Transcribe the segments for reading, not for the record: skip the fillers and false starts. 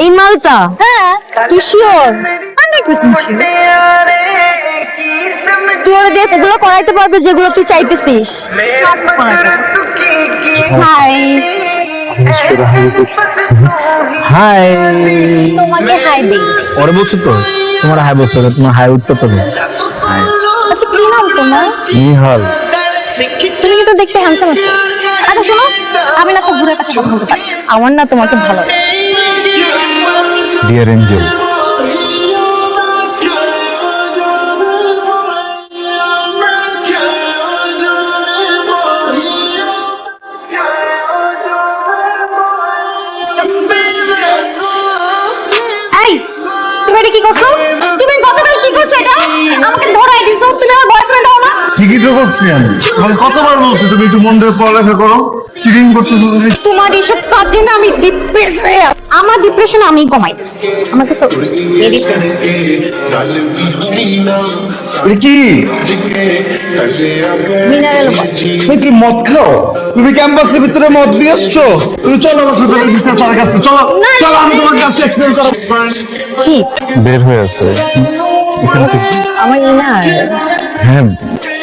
এই মালটা? হ্যাঁ। তুই শিওর? 100% sure। তুই ওরা দিয়ে এগুলো করাইতে পারবে যেগুলো তুই চাইতেছিস? হাই। হাই। তোমাকে হাই দেই। ওরে বলছো তো, তোমার হাই বলছো, তোমার হাই উত্তর তো নেই। আচ্ছা কি নাম তোমার? নিহাল। তুমি কিন্তু দেখতে হ্যান্ডসাম আছো। আচ্ছা শোনো, আমি না তো ঘুরে কাছে কথা বলতে পারি। আমার না তোমাকে ভালো লাগে। Dear angel. এই তুমি এটা কি করছো? তুমি গতকাল কি করছো এটা? আমাকে ধরাই দিছো, তুমি আমার বয়ফ্রেন্ড হও না? ঠিকই তো করছি আমি। মানে কতবার বলছি তুমি একটু মন দিয়ে পড়ালেখা করো, চিটিং করতেছো তুমি। তোমার এইসব কাজে না আমি ডিপ্রেস হয়ে আছি। আমার ডিপ্রেশন আমি কমাইতেছি। আমাকে সব এটা কি? মিনারেল তুমি কি মদ খাও? তুমি ক্যাম্পাসের ভিতরে মদ দিয়ে আসছো? তুমি চলো আমার সাথে বিজনেস স্যারের কাছে চলো। চলো আমি তোমার কাছে এক্সপ্লেইন করব। কি? বের হয়ে আছে এখান থেকে। আমার ইনার। হ্যাঁ,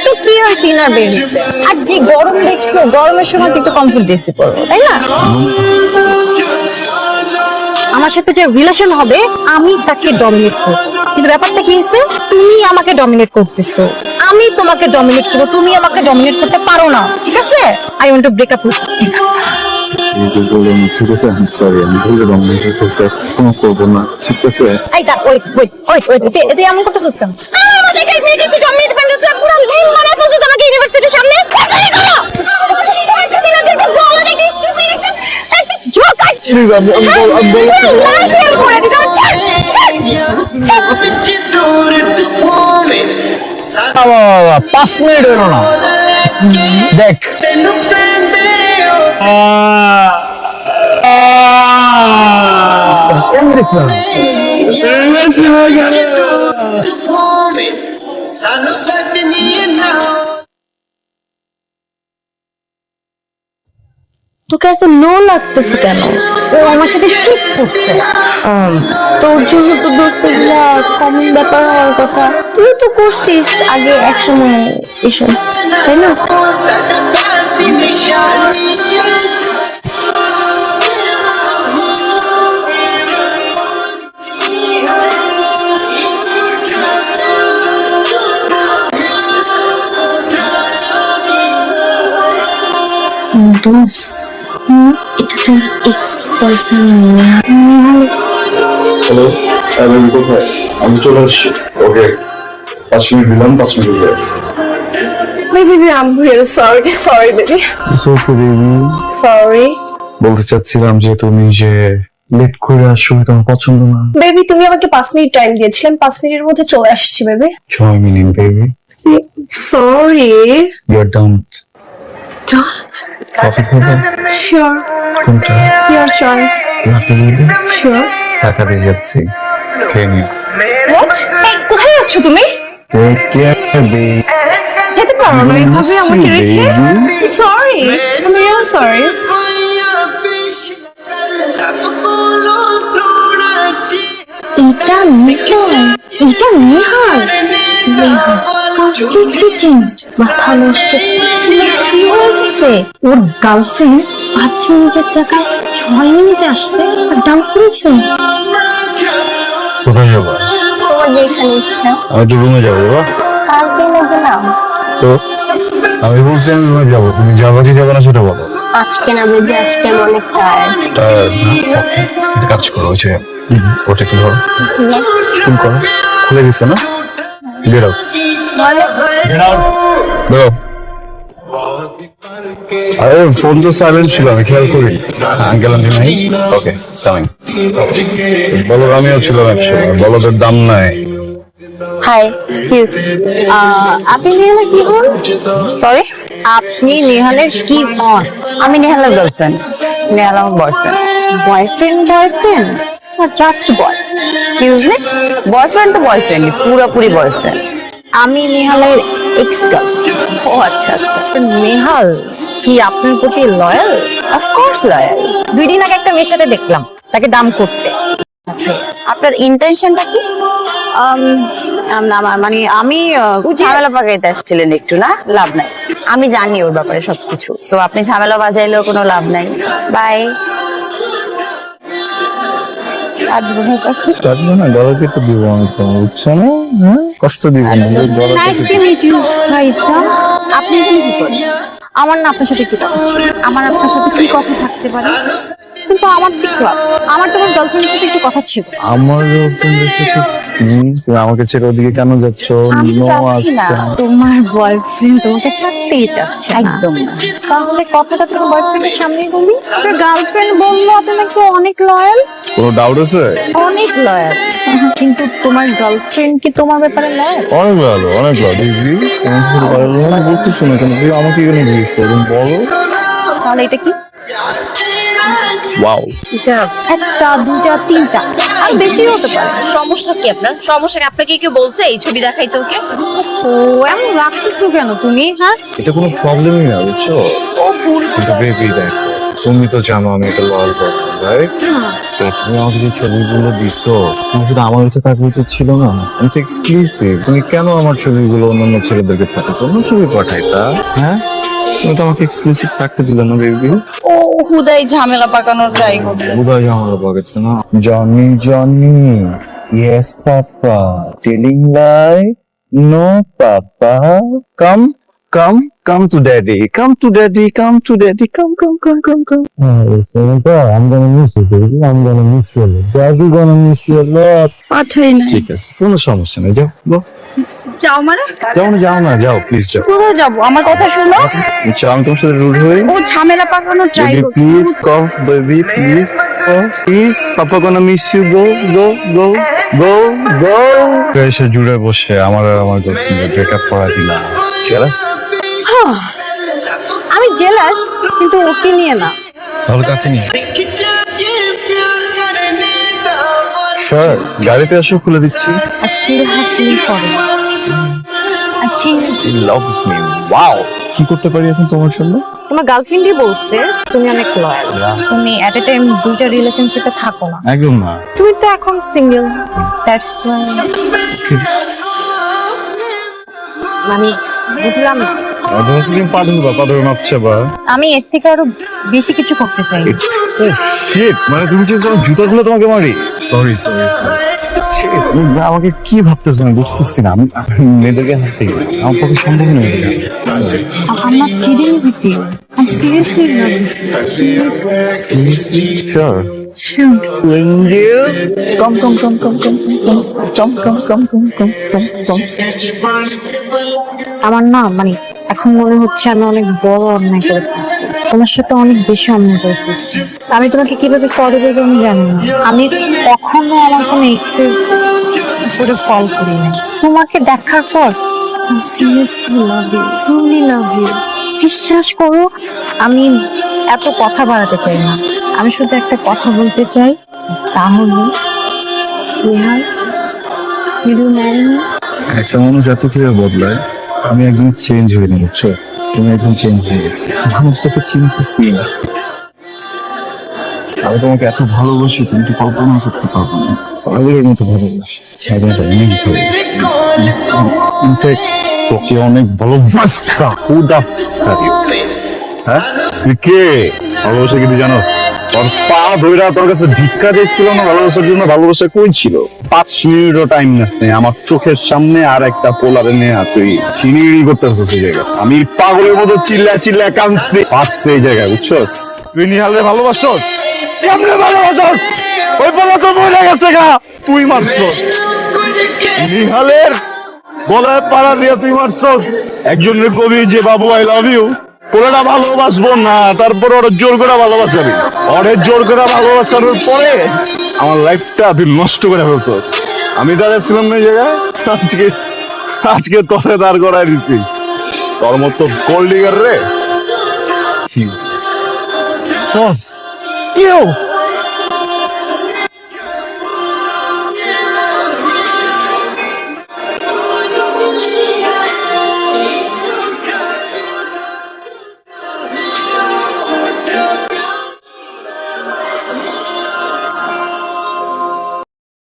তো কি হয়েছে ইনার বের হয়েছে? আর যে গরম দেখছো, গরমের সময় তো একটু কমফোর্ট ড্রেসে পরবো, তাই না? আমার সাথে যে রিলেশন হবে আমি তাকে ডমিনেট করব, কিন্তু ব্যাপারটা কি হয়েছে, তুমি আমাকে ডমিনেট করতেছো, আমি তোমাকে ডমিনেট করবো, তুমি আমাকে ডমিনেট করতে পারো না, ঠিক আছে? I want to break up with you. ঠিক আছে, সরি, আমি ভুলে রঙ করতেছি, কোনো করবো না, ঠিক আছে? এই দা ওয়েট ওয়েট ওয়েট ওয়েট এতে এমন কথা শুনতাম আমার মধ্যে এই মেয়েকে তুই ডমিনেট করতেছিস, পুরো লিন মানে ফেলছিস আমাকে ইউনিভার্সিটির সামনে। এই করো বাবা, 5 মিনিট হলো না, দেখ। তোকে এত লো লাগতেছে কেন? ও আমার সাথে চিট করছে। তোর জন্য তো দোস্ত গুলা কমন ব্যাপার হওয়ার কথা। তুই তো করছিস আগে এক সময় এসব, তাই না? দোস্ত, এটা তোর এক্স বয়ফ্রেন্ড হ্যালো, আমি কোথায়? আমি চলে আসছি। ওকে, 5 মিনিট দিলাম, 5 মিনিট হয়ে আসছে। Baby, I'm really sorry. Sorry, baby. Sorry. বলতে চাচ্ছিলাম যে তুমি যে লেট করে আসো তোমার পছন্দ না। বেবি তুমি আমাকে 5 মিনিট টাইম দিয়েছিলেন, 5 মিনিটের মধ্যে চলে আসছি baby. 6 minute baby. Sorry. You are doubt. Coffee খাবে? শিওর। কোনটা? Your choice. Latte baby? Sure. টাকা দিয়ে যাচ্ছি, খেয়ে নিও। হোয়াট? এই কোথায় যাচ্ছ তুমি? Take care baby. যেতে পারো না এইভাবে আমাকে রেখে। সরি, আমি রিয়েলি সরি। এটা নিহাল, এটা নিহাল। Completely changed. মাথা নষ্ট। কি হয়েছে? ওর গার্লফ্রেন্ড 5 মিনিটের জায়গায় 6 মিনিটে আসছে আর ডাউন করেছে। কোথায় যাবো? তোমার যেখানে ইচ্ছা। আমি তো রুমে যাবো বাবা। কালকে নেবে না? তো আমি বলছি আমি রুমে যাবো, তুমি যাবো কি যাবে না সেটা বলো। আজকে না বেবি, আজকে আমি অনেক টায়ার্ড। একটা কাজ করো, ওই যে ওটা কি ধরো, ফোন করো, খুলে দিচ্ছে না, গেট আউট। বেরো। আরে ফোন তো সাইলেন্ট ছিল, আমি খেয়াল করি। আঙ্কেল আন্টি নাই? Okay, coming. বলো, আমিও ছিলাম একসময়, বলদের দাম নাই। Hi, excuse. আপনি নেহালের কি হন? সরি, আপনি নেহালের কি হন? আমি নেহালের গার্লফ্রেন্ড, নেহাল আমার বয়ফ্রেন্ড। বয়ফ্রেন্ড বয়ফ্রেন্ড জাস্ট বয়। এক্সকিউজ মি, বয়ফ্রেন্ড তো বয়ফ্রেন্ড, পুরোপুরি বয়ফ্রেন্ড। আমি নেহালের এক্স গার্লফ্রেন্ড। ও আচ্ছা আচ্ছা। নেহাল কি আপনার প্রতি লয়াল? Of course loyal. 2 দিন আগে একটা মেয়ের সাথে দেখলাম তাকে ডাম করতে। আপনার ইন্টেনশনটা কি? মানে আমি ঝামেলা পাকাইতে আসছিলেন একটু, না? লাভ নাই, আমি জানি ওর ব্যাপারে সবকিছু। তো আপনি ঝামেলা বাজাইলেও কোনো লাভ নাই। বাই। চাটবো না, গলাকে তো দিব আমি, তো বুঝছো না? হ্যাঁ, কষ্ট দিব না, নাইস টু মিট ইউ ফাইসা। আপনি এখানে কি করেন? আমার না আপনার সাথে কি কথা ছিল? আমার আপনার সাথে কি কথা থাকতে পারে? কিন্তু আমার তো একটু আছে, আমার তোমার গার্লফ্রেন্ডের সাথে একটু কথা ছিল। আমার গার্লফ্রেন্ডের সাথে তুমি আমাকে ছেড়ে ওদিকে কেন যাচ্ছ? আমি নো চাচ্ছি না, তোমার বয়ফ্রেন্ড তোমাকে ছাড়তেই চাচ্ছে না। একদম না। তাহলে কথাটা তোমার বয়ফ্রেন্ডের সামনেই বলি। তোর গার্লফ্রেন্ড বললো আপনি নাকি অনেক লয়াল। কোনো ডাউট আছে? অনেক লয়াল। কিন্তু তোমার গার্লফ্রেন্ড কি তোমার ব্যাপারে লয়াল? অনেক ভালো, অনেক ভালো দিদি। তোমার সাথে ভালো বলতেছো না কেন? তুমি আমাকে কেন জিজ্ঞেস করো, বলো। তাহলে এটা কি? ওয়াও, এটা একটা, দুইটা, তিনটা, আর বেশি হতে পারে। সমস্যা কি আপনার? সমস্যা কি? আপনাকে কেউ বলছে এই ছবি দেখাইতে ওকে? ও এমন রাখতেছো কেন তুমি? হ্যাঁ, এটা কোনো প্রবলেমই না, বুঝছো? ও ভুল। কিন্তু বেবি দেখো, তুমি তো জানো আমি এটা লয়াল পারবো, রাইট? তুমি আমাকে যে ছবিগুলো দিছো, তুমি শুধু আমার কাছে থাকা উচিত ছিল না? আমি তো এক্সক্লুসিভ। তুমি কেন আমার ছবিগুলো অন্যান্য ছেলেদেরকে পাঠাচ্ছো? অন্য ছবি পাঠাইতা, হ্যাঁ? তুমি তো আমাকে এক্সক্লুসিভ থাকতে দিলে না বেবি। ও হুদাই ঝামেলা পাকানোর ট্রাই করতে। বোধহয় আমার পাঠাচ্ছে না। Johnny Johnny, yes papa, telling lie, no papa, come come come to daddy, come to daddy, come to daddy, come. I'm gonna miss you, baby. I'm gonna miss you a lot. Daddy gonna miss you a lot. পাঠাই না। ঠিক আছে, কোনো সমস্যা নেই, যাও যাও মানে? যাও না, যাও প্লিজ যাও। কোথায় যাবো? আমার কথা শুনো। আচ্ছা, আমি তোমার সাথে রুড হই? ও ঝামেলা পাকানোর ট্রাই করছে। Please cough baby, please please, papa gonna miss you, go. এসে জুড়ে বসে আমার আর আমার গার্লফ্রেন্ডের ব্রেকআপ করা দিলা। জেলাস? আমি জেলাস, কিন্তু ওকে নিয়ে না। তাহলে কাকে নিয়ে? স্যার, গাড়িতে এসে খুলে দিচ্ছি। I still have feeling for you. I think He loves me. Wow. কি করতে পারি এখন তোমার জন্য? তোমার গার্লফ্রেন্ডই বলছে তুমি অনেক লয়াল। তুমি এট এ টাইম দুইটা রিলেশনশিপে থাকো না। একদম না। তুমি তো এখন সিঙ্গেল, দ্যাটস ওয়াই। মানে বুঝলাম না। মুসলিম পাদুর মাপছে বা। আমি এর থেকে আরো বেশি কিছু করতে চাই। শিট, মানে তুমি যে জুতাগুলো তোমাকে মারি। সরি। আমাকে কি ভাবতেছ না বুঝতেছি না। আমি মেয়েদেরকে হাসতে আমার পক্ষে সম্ভব নয়। I'm not kidding with you. I'm seriously not. Seriously? Sure. Sure. Angel, come. আমার না মানে এখন মনে হচ্ছে আমি অনেক বড় অন্যায় করে ফেলছি। তোমার সাথে অনেক বেশি অন্যায় করে ফেলছি। আমি তোমাকে কিভাবে সরি বলবো আমি জানি না। আমি কখনো আমার কোনো এক্সের উপরে ফল করি না। তোমাকে দেখার পর seriously love you, truly love you. বিশ্বাস করো, আমি এত কথা বাড়াতে চাই না। আমি শুধু একটা কথা বলতে চাই, তাহলে একটা মানুষ এত কিভাবে বদলায়? আমি একদম চেঞ্জ হইনি, বুঝছো? তুমি একদম চেঞ্জ হয়ে গেছো। মানুষটাকে চিনতেছি না। আমি তোমাকে এত ভালোবাসি, তুমি তো কল্পনা করতে পারবো না। পাগলের মতো ভালোবাসি। ইনফ্যাক্ট তোকে অনেক ভালোবাসতাম। হ্যাঁ, কে ভালোবাসা কিন্তু জানোস? তোর পা ধইরা তোর কাছে ভিক্ষা দিচ্ছিল না ভালোবাসার জন্য। ভালোবাসা কই ছিল? 5 মিনিটও টাইম নেস নেই। আমার চোখের সামনে আর একটা পোলারে নিয়ে তুই চিনিড়ি করতেছিস এই জায়গায়। আমি পাগলের মতো চিল্লা কাঁদছি। পারছে এই জায়গায়, বুঝছস? তুই নিহালের ভালোবাসছস? কেমনে ভালোবাসছস? ওই পোলা তো মরে গেছে গা, তুই মারছস। নিহালের গলায় পাড়া দিয়ে তুই মারছস। একজনের কবি যে বাবু আই লাভ ইউ, ওরা ভালোবাসবো না, তারপর ওরা জোর করে ভালোবাসাবি। ওরে জোর করে ভালোবাসানোর পরে আমার লাইফটা তুই নষ্ট করে ফেলছস। আমি দাঁড়াচ্ছিলাম না এই জায়গায়, আজকে তোরে দাঁড় করাই দিছি। তোর মতো গোল্ড ডিগার রে কেউ